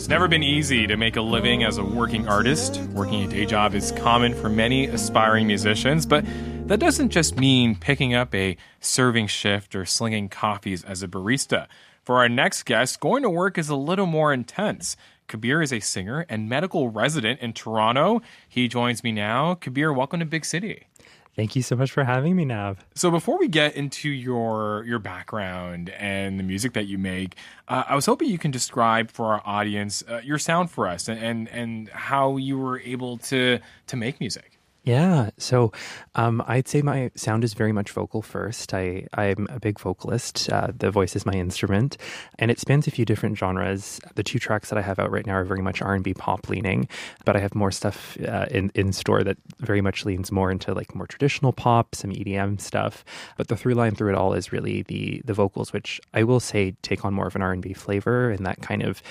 It's never been easy to make a living as a working artist. Working a day job is common for many aspiring musicians, but that doesn't just mean picking up a serving shift or slinging coffees as a barista. For our next guest, going to work is a little more intense. Kabir is a singer and medical resident in Toronto. He joins me now. Kabir, welcome to Big City. Thank you so much for having me, Nav. So before we get into your background and the music that you make, I was hoping you can describe for our audience your sound for us and how you were able to make music. Yeah, so I'd say my sound is very much vocal first. I'm a big vocalist. The voice is my instrument, and it spans a few different genres. The two tracks that I have out right now are very much R&B pop leaning, but I have more stuff in store that very much leans more into like more traditional pop, some EDM stuff. But the through line through it all is really the vocals, which I will say take on more of an R&B flavor, and that kind of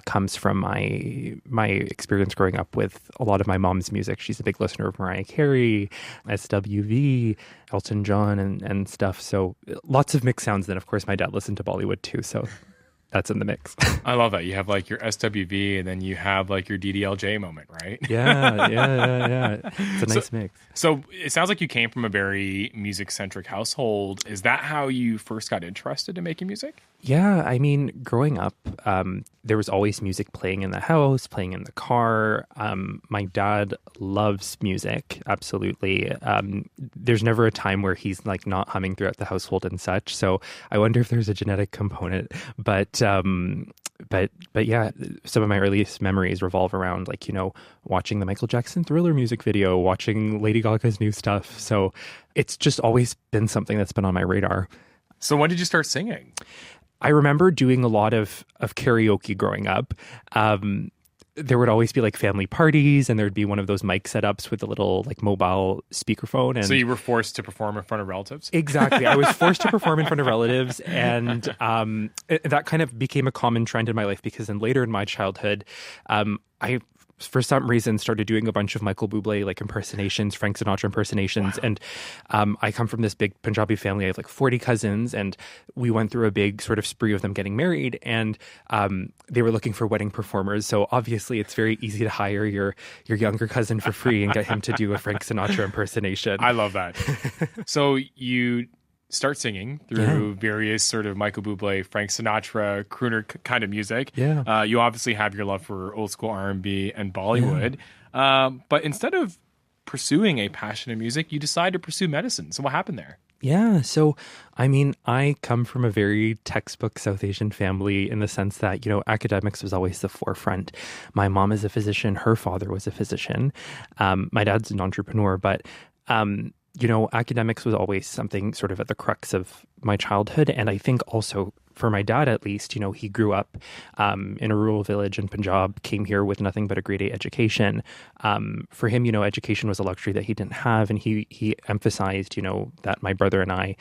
comes from my experience growing up with a lot of my mom's music. She's a big listener of Mariah Carey, SWV, Elton John, and stuff. So lots of mixed sounds. Then, of course, my dad listened to Bollywood too. So that's in the mix. I love that. You have like your SWV and then you have like your DDLJ moment, right? Yeah. It's a nice mix. So it sounds like you came from a very music-centric household. Is that how you first got interested in making music? Yeah, I mean, growing up, there was always music playing in the house, playing in the car. My dad loves music, absolutely. There's never a time where he's like not humming throughout the household and such. So I wonder if there's a genetic component. But yeah, some of my earliest memories revolve around like, you know, watching the Michael Jackson Thriller music video, watching Lady Gaga's new stuff. So it's just always been something that's been on my radar. So when did you start singing? I remember doing a lot of karaoke growing up. There would always be like family parties, and there'd be one of those mic setups with a little like mobile speakerphone. And so you were forced to perform in front of relatives? Exactly. I was forced to perform in front of relatives, and that kind of became a common trend in my life because then later in my childhood, I for some reason started doing a bunch of Michael Bublé like impersonations, Frank Sinatra impersonations. Wow. And I come from this big Punjabi family. I have like 40 cousins, and we went through a big sort of spree of them getting married, and they were looking for wedding performers. So obviously it's very easy to hire your younger cousin for free and get him to do a Frank Sinatra impersonation. I love that. So you start singing through various sort of Michael Bublé, Frank Sinatra, crooner kind of music. Yeah. You obviously have your love for old school R&B and Bollywood. Yeah. But instead of pursuing a passion in music, you decide to pursue medicine. So what happened there? Yeah. So, I mean, I come from a very textbook South Asian family in the sense that, you know, academics was always the forefront. My mom is a physician. Her father was a physician. My dad's an entrepreneur, but you know, academics was always something sort of at the crux of my childhood. And I think also for my dad, at least, you know, he grew up in a rural village in Punjab, came here with nothing but a grade 8 education. For him, you know, education was a luxury that he didn't have. And he emphasized, you know, that my brother and I,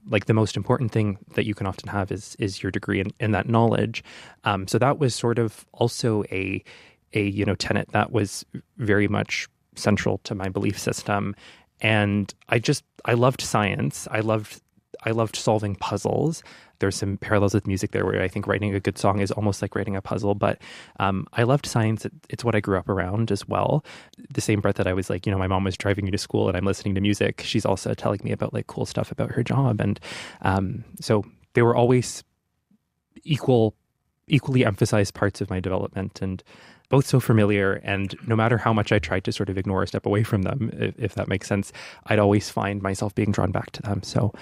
like the most important thing that you can often have is your degree and that knowledge. So that was sort of also a you know, tenet that was very much central to my belief system. And I loved science. I loved solving puzzles. There's some parallels with music there where I think writing a good song is almost like writing a puzzle. But I loved science. It's what I grew up around as well. The same breath that I was like, you know, my mom was driving me to school and I'm listening to music. She's also telling me about like cool stuff about her job. And so they were always equally emphasized parts of my development, and both so familiar, and no matter how much I tried to sort of ignore or step away from them, if that makes sense, I'd always find myself being drawn back to them. So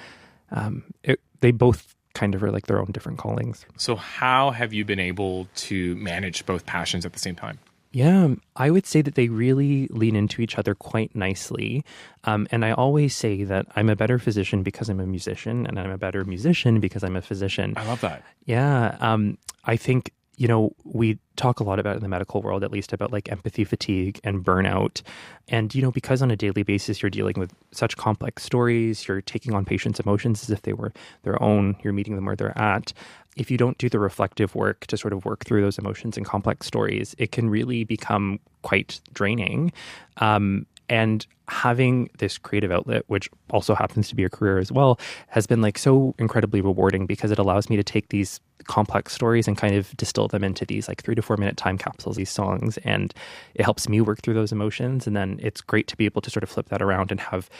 they both kind of are like their own different callings. So how have you been able to manage both passions at the same time? Yeah, I would say that they really lean into each other quite nicely. And I always say that I'm a better physician because I'm a musician, and I'm a better musician because I'm a physician. I love that. Yeah, I think, you know, we talk a lot about in the medical world, at least, about like empathy fatigue and burnout. And, you know, because on a daily basis, you're dealing with such complex stories, you're taking on patients' emotions as if they were their own, you're meeting them where they're at. If you don't do the reflective work to sort of work through those emotions and complex stories, it can really become quite draining. And having this creative outlet, which also happens to be a career as well, has been like so incredibly rewarding because it allows me to take these complex stories and kind of distill them into these like 3 to 4 minute time capsules, these songs. And it helps me work through those emotions. And then it's great to be able to sort of flip that around and have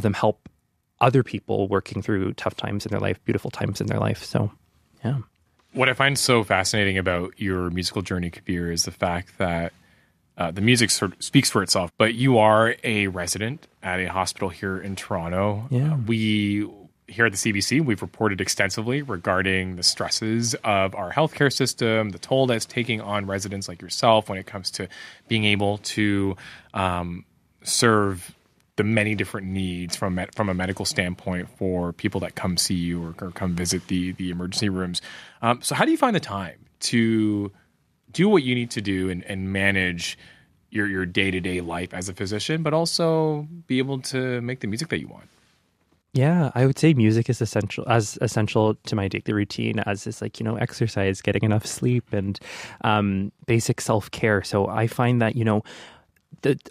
them help other people working through tough times in their life, beautiful times in their life. So, yeah. What I find so fascinating about your musical journey, Kabir, is the fact that the music sort of speaks for itself, but you are a resident at a hospital here in Toronto. Yeah. We here at the CBC, we've reported extensively regarding the stresses of our healthcare system, the toll that's taking on residents like yourself when it comes to being able to serve the many different needs from a medical standpoint for people that come see you or come visit the emergency rooms. So how do you find the time to do what you need to do and manage your day-to-day life as a physician, but also be able to make the music that you want? Yeah, I would say music is essential to my daily routine as is like, exercise, getting enough sleep, and basic self-care. So I find that,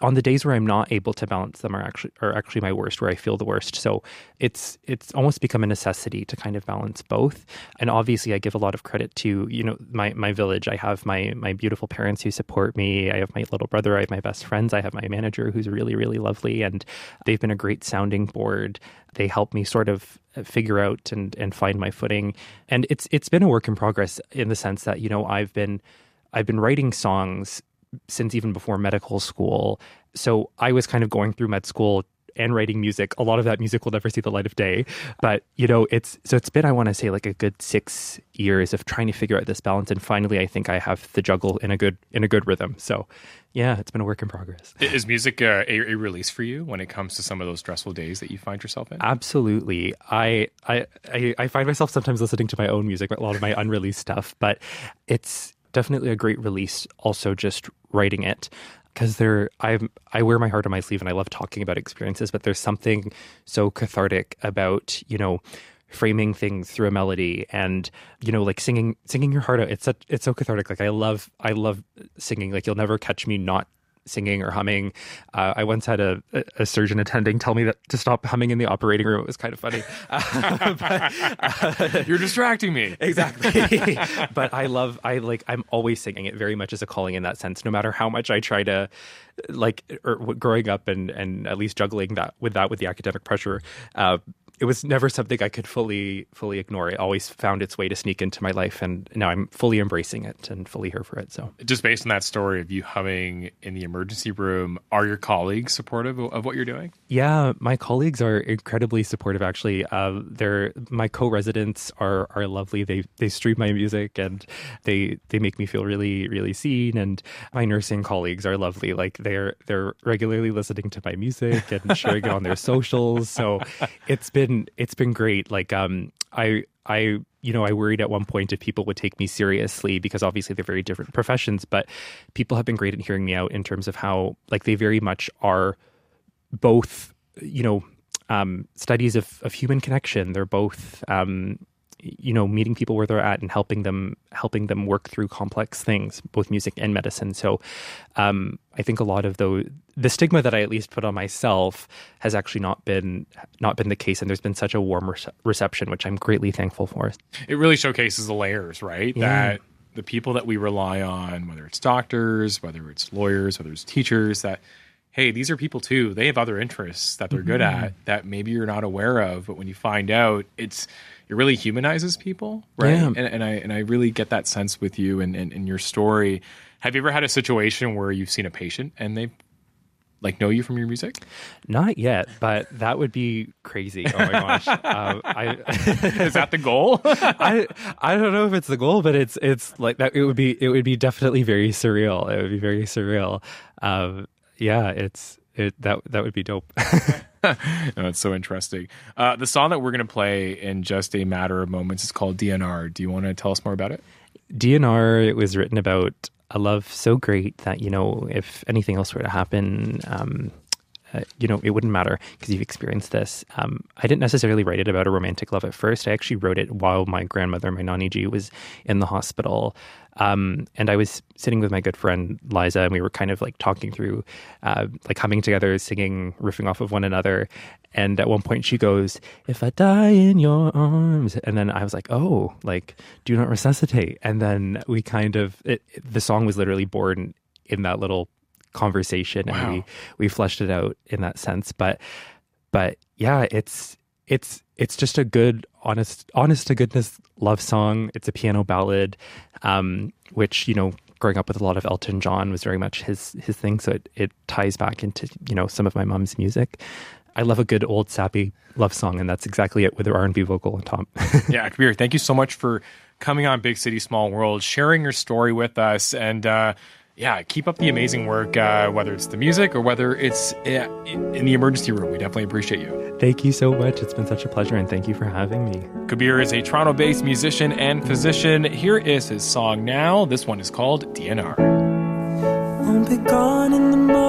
on the days where I'm not able to balance them are actually my worst, where I feel the worst. So it's almost become a necessity to kind of balance both. And obviously I give a lot of credit to, my village. I have my beautiful parents who support me. I have my little brother. I have my best friends. I have my manager who's really, really lovely. And they've been a great sounding board. They help me sort of figure out and find my footing. And it's been a work in progress in the sense that, I've been writing songs since even before medical school. So I was kind of going through med school and writing music. A lot of that music will never see the light of day. But, it's been, I want to say, like a good 6 years of trying to figure out this balance. And finally, I think I have the juggle in a good rhythm. So yeah, it's been a work in progress. Is music a release for you when it comes to some of those stressful days that you find yourself in? Absolutely. I find myself sometimes listening to my own music, a lot of my unreleased stuff, but it's definitely a great release also just writing it, because I wear my heart on my sleeve and I love talking about experiences, but there's something so cathartic about, framing things through a melody and, like singing your heart out. It's so cathartic. Like I love singing. Like you'll never catch me not singing or humming. I once had a surgeon attending tell me that to stop humming in the operating room. It was kind of funny. You're distracting me. Exactly. But I'm always singing. It very much as a calling in that sense, no matter how much I try to growing up and at least juggling that with the academic pressure. It was never something I could fully ignore. It always found its way to sneak into my life, and now I'm fully embracing it and fully here for it. So, just based on that story of you humming in the emergency room, are your colleagues supportive of what you're doing? Yeah, my colleagues are incredibly supportive. Actually, my co-residents are lovely. They stream my music and they make me feel really, really seen. And my nursing colleagues are lovely. Like they're regularly listening to my music and sharing it on their socials. So it's been great. Like I worried at one point if people would take me seriously, because obviously they're very different professions, but people have been great at hearing me out in terms of how like they very much are both, studies of human connection. They're both, meeting people where they're at and helping them work through complex things, both music and medicine. So I think a lot of the stigma that I at least put on myself has actually not been the case. And there's been such a warm reception, which I'm greatly thankful for. It really showcases the layers, right? Yeah. That the people that we rely on, whether it's doctors, whether it's lawyers, whether it's teachers, that, hey, these are people too. They have other interests that they're good at that maybe you're not aware of. But when you find out, it really humanizes people, right? Yeah. And I really get that sense with you and your story. Have you ever had a situation where you've seen a patient and they know you from your music? Not yet, but that would be crazy. Oh my gosh. Is that the goal? I don't know if it's the goal, but it's like that. It would be definitely very surreal. It would be very surreal. That would be dope. No, it's so interesting. The song that we're going to play in just a matter of moments is called DNR. Do you want to tell us more about it? DNR, it was written about a love so great that, if anything else were to happen, it wouldn't matter because you've experienced this. I didn't necessarily write it about a romantic love at first. I actually wrote it while my grandmother, my Nani Ji, was in the hospital. And I was sitting with my good friend Liza, and we were kind of like talking through, like humming together, singing, riffing off of one another. And at one point she goes, "If I die in your arms," and then I was like, "Oh, like do not resuscitate." And then we kind of the song was literally born in that little conversation, and Wow. we fleshed it out in that sense. But yeah, it's just a good, honest to goodness love song. It's a piano ballad, which, you know, growing up with a lot of Elton John was very much his thing. So it ties back into, you know, some of my mom's music. I love a good old sappy love song, and that's exactly it with her R&B vocal on top. Yeah, Kabir, thank you so much for coming on Big City Small World, sharing your story with us, and yeah, keep up the amazing work, whether it's the music or whether it's in the emergency room. We definitely appreciate you. Thank you so much. It's been such a pleasure, and thank you for having me. Kabir is a Toronto-based musician and physician. Here is his song now. This one is called DNR. Won't be gone in the morning.